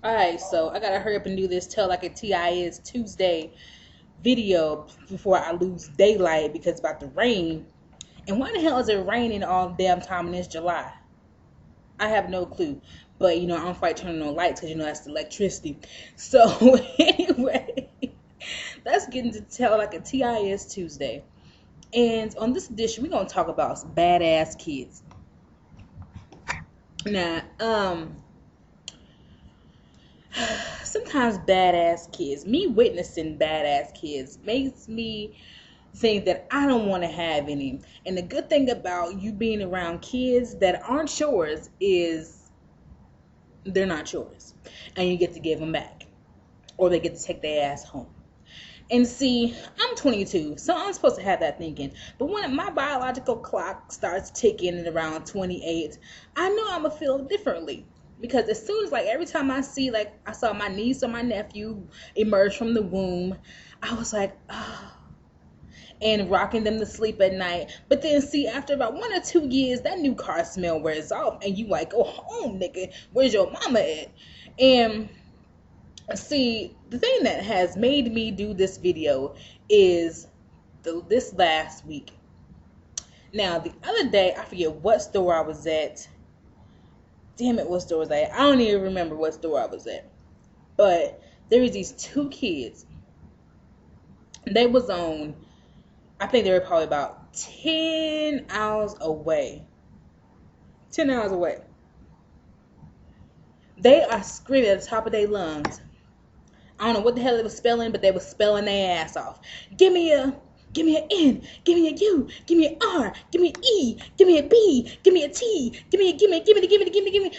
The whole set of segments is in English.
Alright, so I gotta hurry up and do this Tell Like a TIS Tuesday video before I lose daylight because it's about to rain. And why the hell is it raining all the damn time in this July? I have no clue. But I don't fight turning on lights because that's the electricity. So anyway, let's get into Tell Like a TIS Tuesday. And on this edition, we're gonna talk about badass kids. Now, sometimes badass kids, me witnessing badass kids makes me think that I don't want to have any. And the good thing about you being around kids that aren't yours is they're not yours. And you get to give them back. Or they get to take their ass home. And see, I'm 22, so I'm supposed to have that thinking. But when my biological clock starts ticking at around 28, I know I'm going to feel differently. Because as soon as, every time I see, I saw my niece or my nephew emerge from the womb, I was like, oh, and rocking them to sleep at night. But then, see, after about 1 or 2 years, that new car smell wears off, and you like, go home, nigga. Where's your mama at? And see, the thing that has made me do this video is this last week. Now, the other day, I forget what store I was at. Damn it, what store was I at? I don't even remember what store I was at. But there was these 2 kids. They was on, I think they were probably about 10 hours away. 10 hours away. They are screaming at the top of their lungs. I don't know what the hell they were spelling, but they were spelling their ass off. Give me an N, give me a U, give me an R, give me an E, give me a B, give me a T, give me.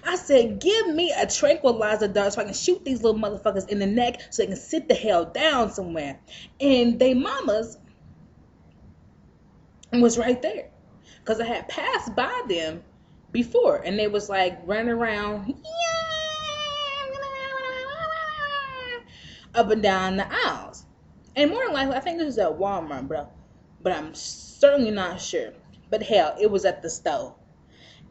I said, give me a tranquilizer dart so I can shoot these little motherfuckers in the neck so they can sit the hell down somewhere. And they mamas was right there. Because I had passed by them before, and they was running around up and down the aisles. And more than likely, I think this was at Walmart, bro. But I'm certainly not sure. But hell, it was at the store.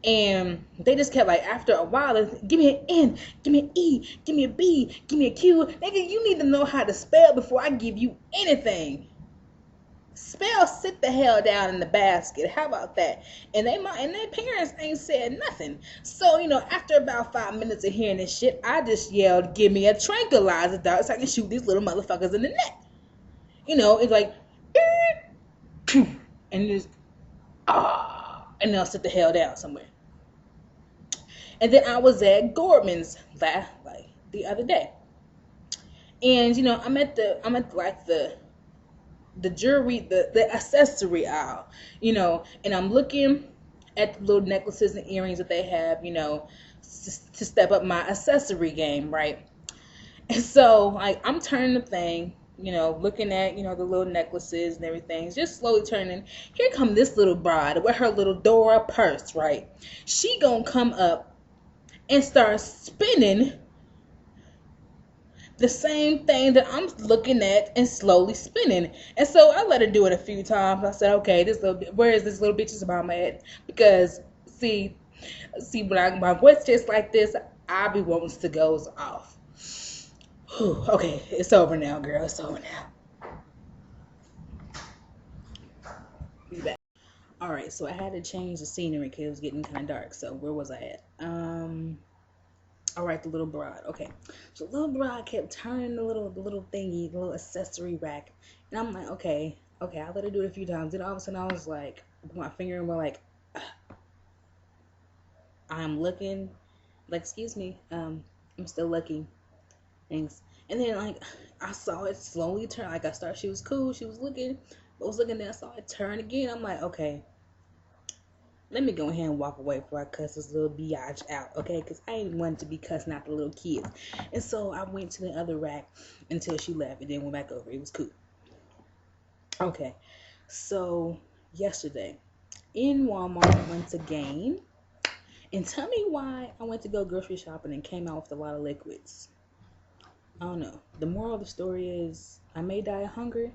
And they just kept after a while, give me an N, give me an E, give me a B, give me a Q. Nigga, you need to know how to spell before I give you anything. Spell sit the hell down in the basket. How about that? And their parents ain't said nothing. So, after about 5 minutes of hearing this shit, I just yelled, give me a tranquilizer dart so I can shoot these little motherfuckers in the neck. It's like, and just, and they'll sit the hell down somewhere. And then I was at Gordman's the other day. And, I'm at the jewelry, the accessory aisle, and I'm looking at the little necklaces and earrings that they have, to step up my accessory game, right? And so, I'm turning the thing, looking at, the little necklaces and everything, just slowly turning. Here come this little bride with her little Dora purse, right? She gonna come up and start spinning the same thing that I'm looking at and slowly spinning. And so I let her do it a few times. I said, okay, where is this little bitch's mama at? Because see, when my voice gets like this, I be wanting to go off. Whew, okay, it's over now, girl. It's over now. Be back. All right, so I had to change the scenery because it was getting kind of dark. So where was I at? All right, the little bride. Okay, so the little bride kept turning the little thingy, the little accessory rack, and I'm like, okay, I let her do it a few times. Then all of a sudden, I was like, my finger and we're I'm looking, excuse me, I'm still looking, thanks. And then I saw it slowly turn. She was cool, she was looking, but was looking there. I saw it turn again. I'm like, okay. Let me go ahead and walk away before I cuss this little biatch out, okay? Because I ain't wanted to be cussing out the little kids. And so I went to the other rack until she left and then went back over. It was cool. Okay. So yesterday in Walmart once again. And tell me why I went to go grocery shopping and came out with a lot of liquids. I don't know. The moral of the story is I may die of hunger,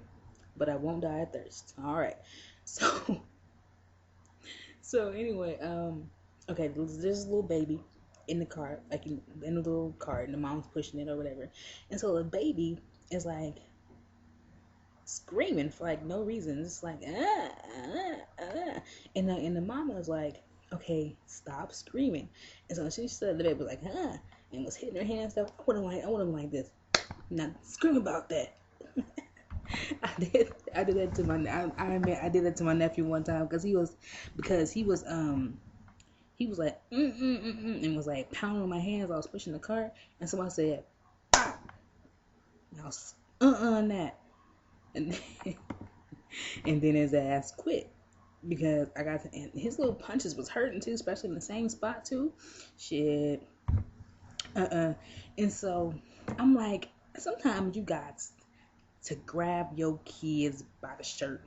but I won't die of thirst. All right. So anyway, okay, there's this little baby, in the cart, like in a little cart, and the mom's pushing it or whatever. And so the baby is like screaming for like no reason. It's like and the mama was like, okay, stop screaming. And so she said the baby was like, and was hitting her hand and stuff. I wouldn't like this. Not scream about that. I did that to my I admit I did that to my nephew one time because he was like and was like pounding on my hands. I was pushing the cart and somebody said, ah! And I was that. And and then his ass quit because and his little punches was hurting too, especially in the same spot too. Shit. And so I'm like, sometimes you got to grab your kids by the shirt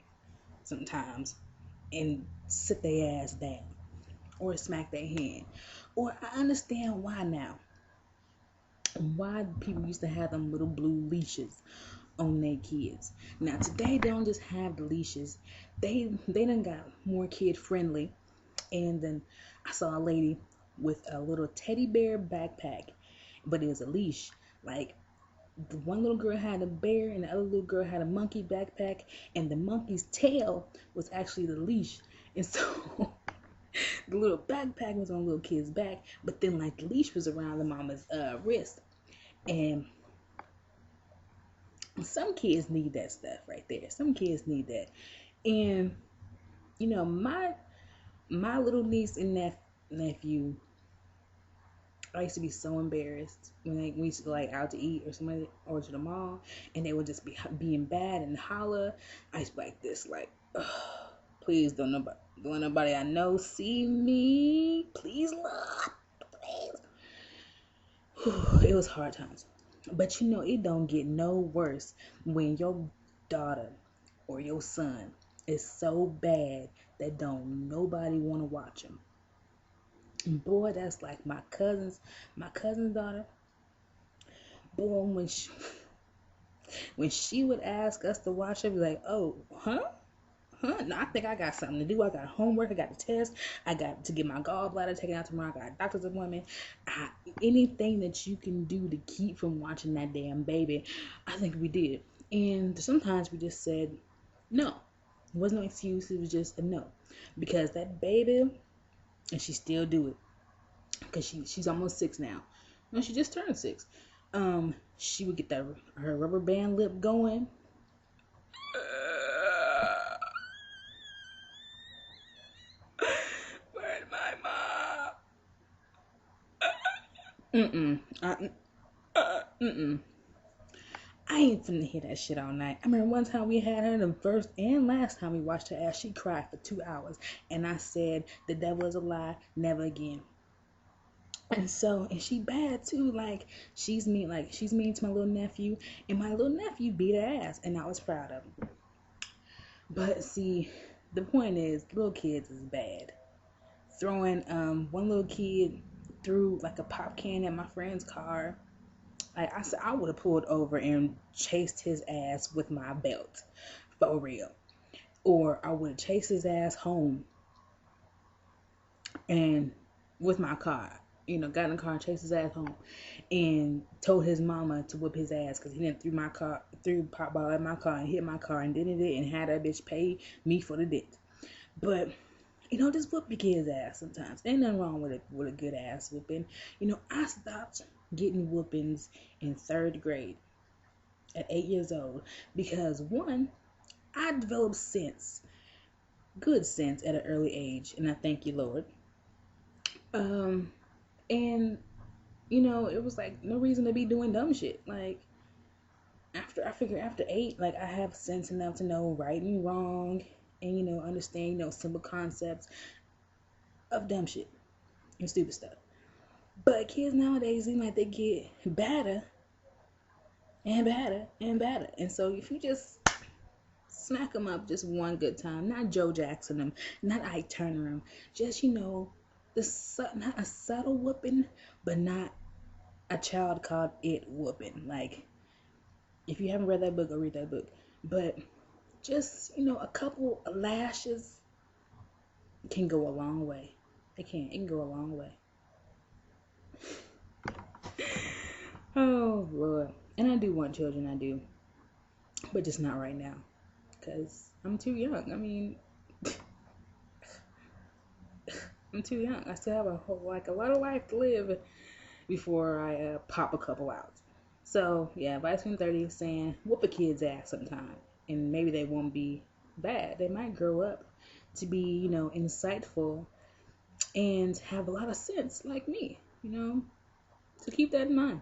sometimes and sit their ass down or smack their hand. Or I understand why now. Why people used to have them little blue leashes on their kids. Now today they don't just have the leashes. They done got more kid friendly. And then I saw a lady with a little teddy bear backpack, but it was a leash. Like the one little girl had a bear and the other little girl had a monkey backpack, and the monkey's tail was actually the leash. And so the little backpack was on the little kid's back, but then like the leash was around the mama's wrist. And some kids need that stuff right there. Some kids need that. And you know, my little niece and nephew, I used to be so embarrassed when we used to go like out to eat or somebody or to the mall, and they would just be being bad and holler. I used to be like this, like, please don't nobody I know see me. Please, Lord, please. It was hard times, but you know it don't get no worse when your daughter or your son is so bad that don't nobody want to watch him. Boy, that's like my cousin's daughter. Boy, when she would ask us to watch her, be like, oh, huh? No, I think I got something to do. I got homework. I got a test. I got to get my gallbladder taken out tomorrow. I got a doctor's appointment. Anything that you can do to keep from watching that damn baby, I think we did. And sometimes we just said no. There was no excuse. It was just a no. Because that baby, and she still do it. Because she's almost 6 now. No, she just turned 6. She would get her rubber band lip going. Where's my mom? I ain't finna hear that shit all night. I remember one time we had her, the first and last time we watched her ass, she cried for 2 hours. And I said, the devil is a lie, never again. And she bad too. Like she's mean to my little nephew, and my little nephew beat her ass, and I was proud of him. But see, the point is, little kids is bad. Throwing one little kid threw like a pop can at my friend's car. Like I said, I would have pulled over and chased his ass with my belt, for real. Or I would have chased his ass home and with my car. You know, got in the car and chased his ass home and told his mama to whip his ass because he didn't threw pop ball at my car and hit my car and did it and had that bitch pay me for the dent. But, you know, just whoop your kid's ass sometimes. Ain't nothing wrong with a good ass whooping. You know, I stopped getting whoopings in 3rd grade at 8 years old because, one, I developed good sense at an early age, and I thank you, Lord. And, you know, it was like no reason to be doing dumb shit. Like, after 8, like, I have sense enough to know right and wrong and, you know, understand, you know, simple concepts of dumb shit and stupid stuff. But kids nowadays seem like they get badder and badder and badder. And so if you just smack them up just one good time, not Joe Jackson them, not Ike Turner them, just, you know, not a subtle whooping, but not a child called it whooping. Like, if you haven't read that book, go read that book. But just, you know, a couple of lashes can go a long way. It can go a long way. And I do want children, I do, but just not right now because I'm too young. I mean, I'm too young. I still have a lot of life to live before I pop a couple out. So yeah, Vice 30 is saying whoop a kid's ass sometime, and maybe they won't be bad. They might grow up to be, insightful and have a lot of sense like me. So keep that in mind.